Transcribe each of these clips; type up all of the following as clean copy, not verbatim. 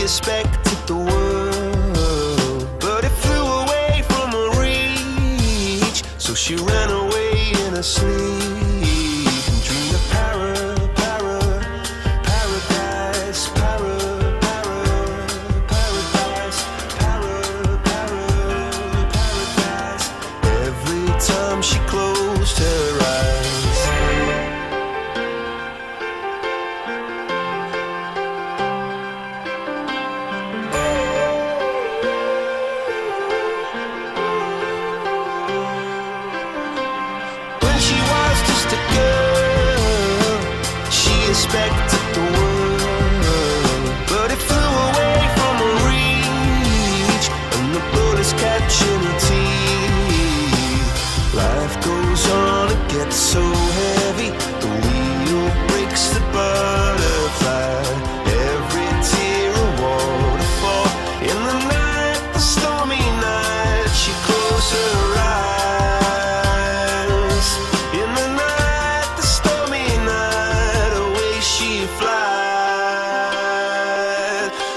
expected the world, but it flew away from her reach. So she ran away in her sleep and dreamed of paradise, paradise. Every time she closed her eyes. Expected the world, but it flew away from her reach, and the bullets catching her teeth. Life goes on, it gets so heavy, the wheel breaks the butterfly. Every tear a waterfall. In the night, the stormy night, she closed her eyes. In the night, the stormy night, she flies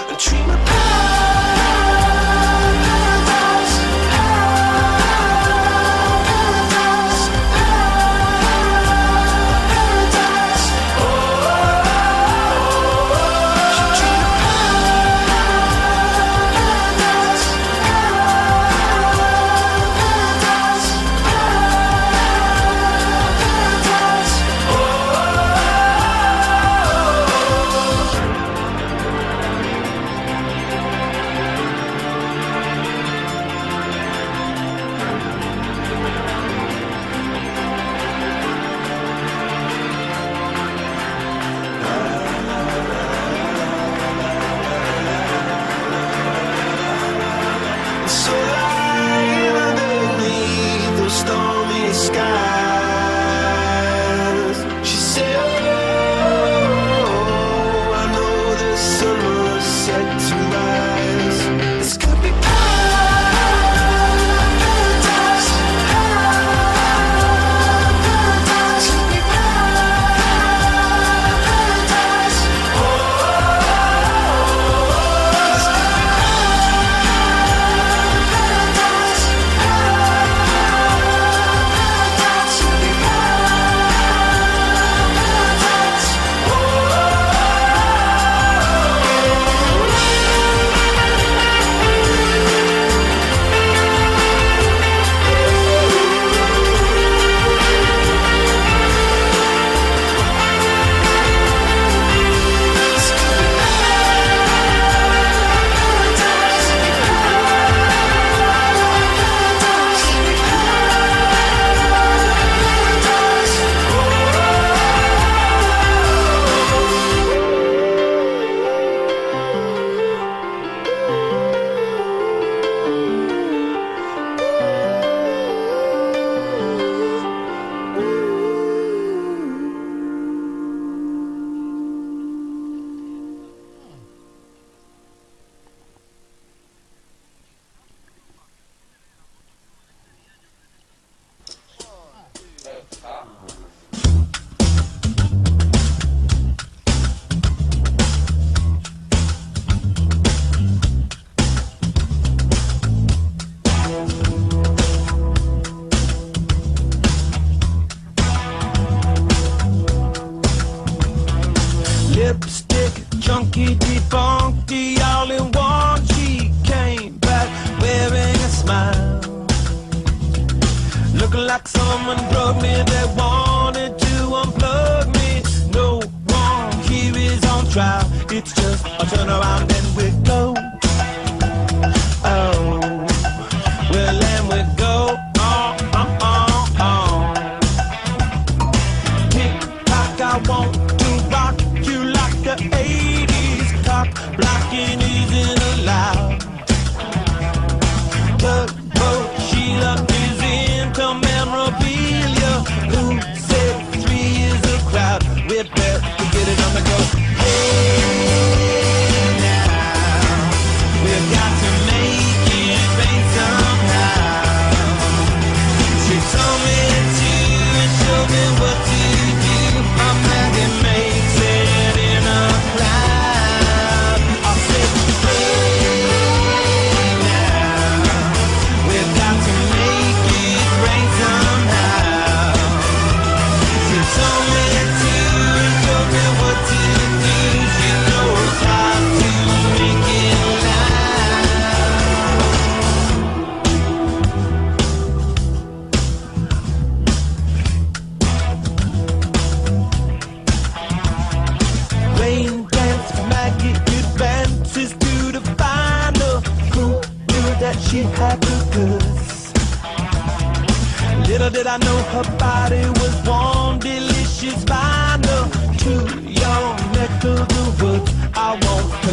and dream of paradise, paradise, paradise. Oh, she dream of paradise, paradise, paradise. Oh. So lying underneath those stormy skies, she said, oh, I know the sun was set to rise. This could be paradise, paradise, could be paradise. Oh, this could be lipstick, chunky, defunky, all in one. She came back wearing a smile, looking like someone drugged me. They wanted to unplug me. No one here is on trial. It's just a turn around and we go. Oh, well, and we go. Tick-tock, I want to rock you like the 80s. Cock blocking isn't allowed. Turbo Sheila is into memorabilia. Who said 3 is a crowd? We're better to get it on the go. Hey, now we've got to make it rain somehow. She told me to and showed me what to do. My magic makes it in a cloud. I said, she had the goods. Little did I know her body was warm, delicious, vinyl to your neck of the woods. I won't